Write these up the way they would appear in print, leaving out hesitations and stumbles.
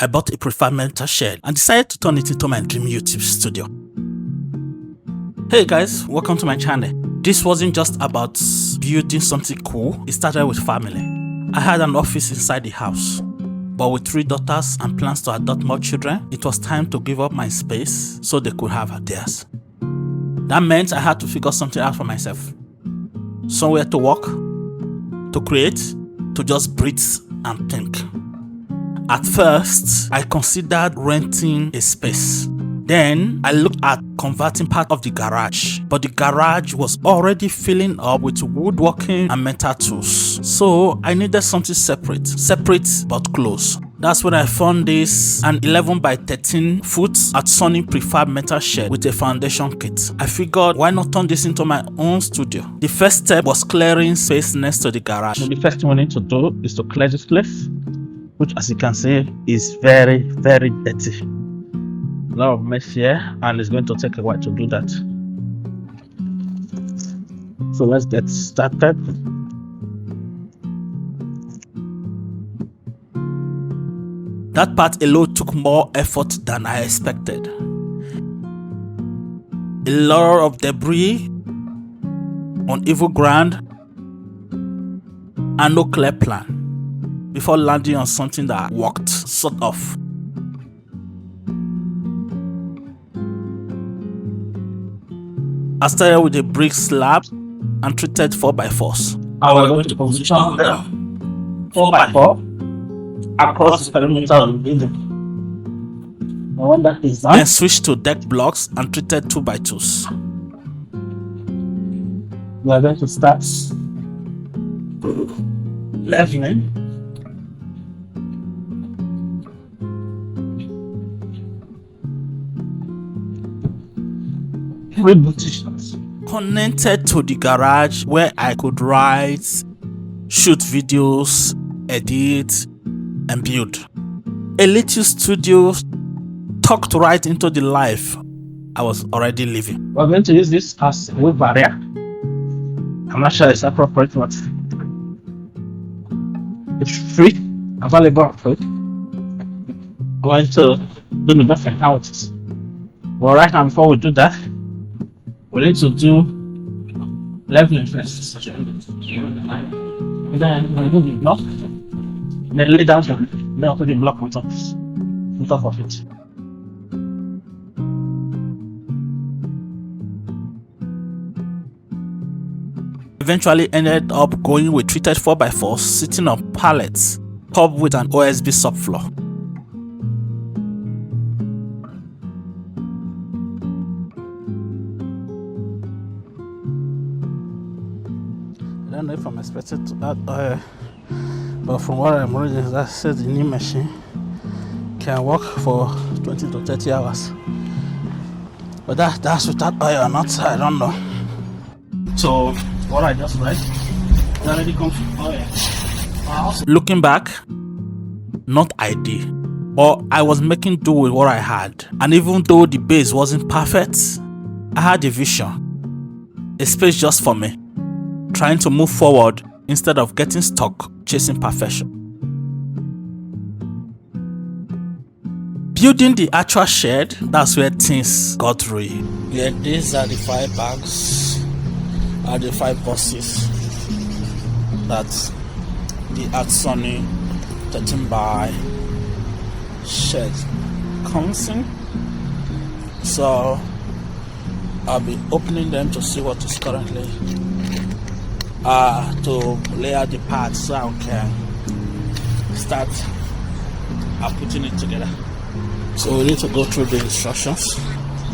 I bought a Prefab metal shed and decided to turn it into my dream YouTube studio. Hey guys, welcome to my channel. This wasn't just about building something cool, it started with family. I had an office inside the house, but with 3 daughters and plans to adopt more children, it was time to give up my space so they could have theirs. That meant I had to figure something out for myself. Somewhere to work, to create, to just breathe and think. At first, I considered renting a space. Then, I looked at converting part of the garage, but the garage was already filling up with woodworking and metal tools. So, I needed something separate but close. That's when I found this, an 11 by 13 foot Outsunny prefab metal shed with a foundation kit. I figured, why not turn this into my own studio? The first step was clearing space next to the garage. So the first thing we need to do is to clear this place, which as you can see is very, very dirty. A lot of mess here, and it's going to take a while to do that. So let's get started. That part alone took more effort than I expected. A lot of debris, uneven ground, and no clear plan before landing on something that worked, sort of. I started with a brick slab and treated 4x4s. I was going to position them 4x4 across the perimeter of the building. When that is done, then switched to deck blocks and treated 2x2s. We are going to start leveling. Connected to the garage where I could write, shoot videos, edit, and build. A little studio tucked right into the life I was already living. We're going to use this as a wood barrier. I'm not sure it's appropriate, but it's free, available free. I'm going to do the best houses. But right now, before we do that, we need to do leveling first. And then we do the block. And then lay down the put the block on top of it. Eventually ended up going with treated 4x4s sitting on pallets, topped with an OSB subfloor. I don't know if I'm expected to add oil, but from what I'm reading, that says the new machine can work for 20 to 30 hours. But that's without oil or not, I don't know. So what I just read, it already comes with oil. Looking back, not ideal, but I was making do with what I had. And even though the base wasn't perfect, I had a vision, a space just for me, trying to move forward instead of getting stuck chasing perfection. Building the actual shed, that's where things got real. Yeah, these are the 5 bags, are the 5 boxes that the Outsunny 13 by shed comes in. So I'll be opening them to see what is currently to lay out the parts so I can start putting it together. So we need to go through the instructions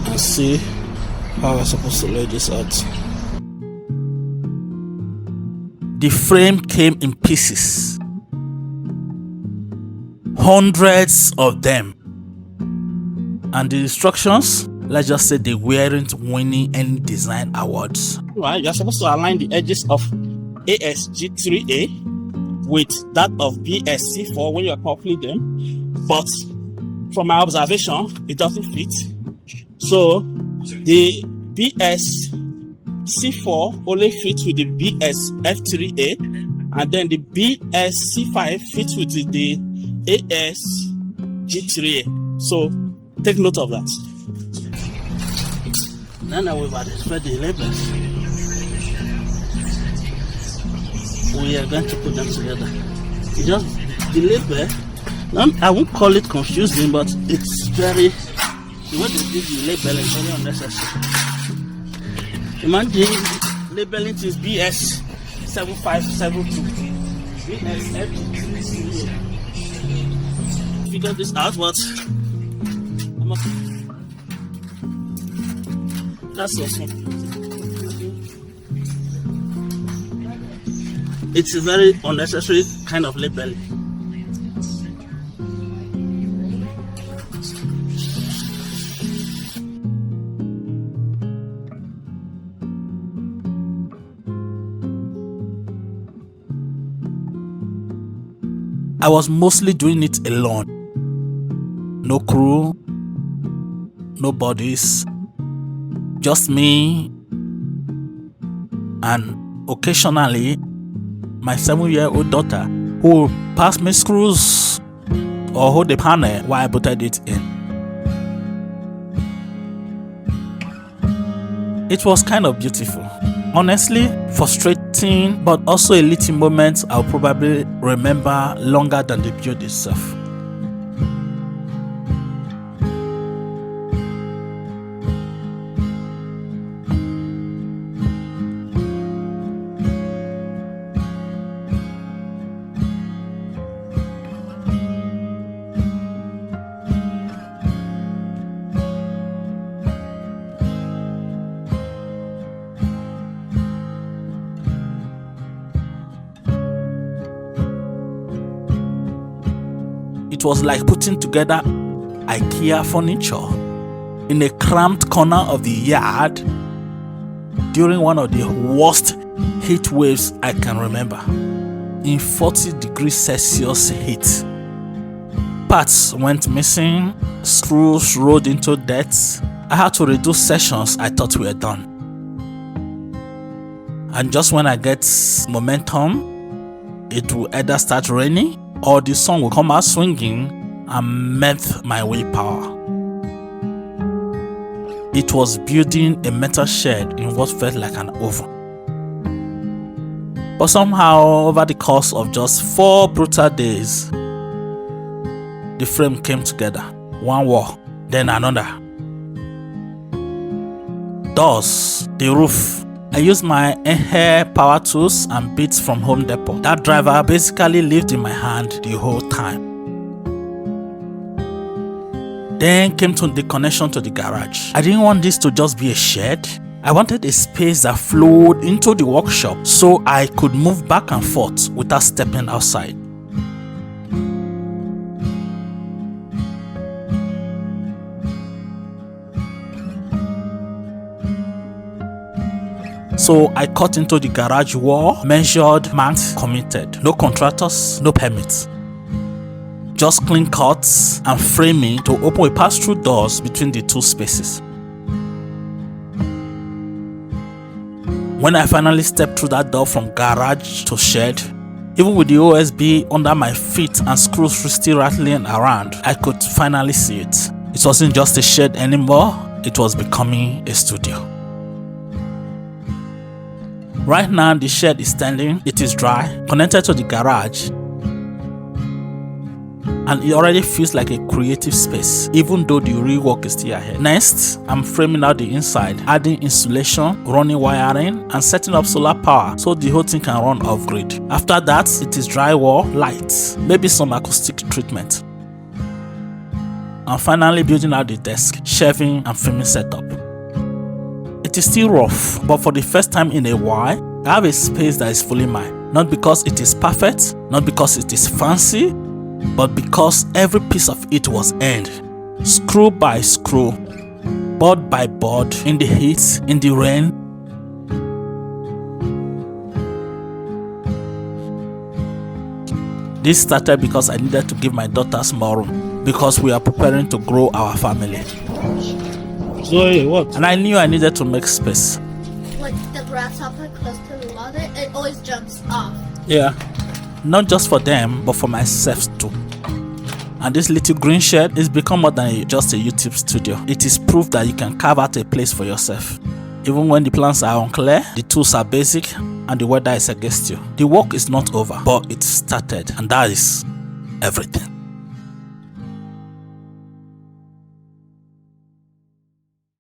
and see how we're supposed to lay this out. The frame came in pieces, hundreds of them, and the instructions, let's just say they weren't winning any design awards. Right, you're supposed to align the edges of ASG3A with that of BSC4 when you're coupling them, but from my observation, it doesn't fit. So the BSC4 only fits with the BSF3A, and then the BSC5 fits with the G3A. So take note of that. Now we've identified the labels. We are going to put them together. Just the label, I won't call it confusing, but it's very, the way they did the label is very unnecessary. Imagine labeling is BS 7572. BS figure this out, but that's awesome. It's a very unnecessary kind of labeling. I was mostly doing it alone. No crew, no bodies, just me, and occasionally my 7-year-old daughter, who will pass me screws or hold the panel while I butted it in. It was kind of beautiful. Honestly, frustrating, but also a little moment I'll probably remember longer than the build itself. It was like putting together IKEA furniture in a cramped corner of the yard during one of the worst heat waves I can remember, in 40 degrees Celsius heat. Parts went missing, screws rolled into debt. I had to reduce sessions I thought were done. And just when I get momentum, it will either start raining or the sun will come out swinging and melt my willpower. It was building a metal shed in what felt like an oven. But somehow, over the course of just 4 brutal days, the frame came together. One wall, then another. Doors, the roof. I used my hair power tools and bits from Home Depot. That driver basically lived in my hand the whole time. Then came to the connection to the garage. I didn't want this to just be a shed. I wanted a space that flowed into the workshop so I could move back and forth without stepping outside. So I cut into the garage wall, measured, marked, committed. No contractors, no permits. Just clean cuts and framing to open a pass-through doors between the 2 spaces. When I finally stepped through that door from garage to shed, even with the OSB under my feet and screws still rattling around, I could finally see it. It wasn't just a shed anymore, it was becoming a studio. Right now, the shed is standing, it is dry, connected to the garage, and it already feels like a creative space, even though the real work is still ahead. Next, I'm framing out the inside, adding insulation, running wiring, and setting up solar power so the whole thing can run off-grid. After that, it is drywall, lights, maybe some acoustic treatment. And finally building out the desk, shelving, and framing setup. It is still rough, but for the first time in a while, I have a space that is fully mine. Not because it is perfect, not because it is fancy, but because every piece of it was earned. Screw by screw, board by board, in the heat, in the rain. This started because I needed to give my daughters more room, because we are preparing to grow our family. Zoe, what? And I knew I needed to make space. Like the grasshopper close to the water, it always jumps off. Yeah. Not just for them, but for myself too. And this little green shed is become more than just a YouTube studio. It is proof that you can carve out a place for yourself. Even when the plans are unclear, the tools are basic, and the weather is against you. The work is not over, but it started, and that is everything.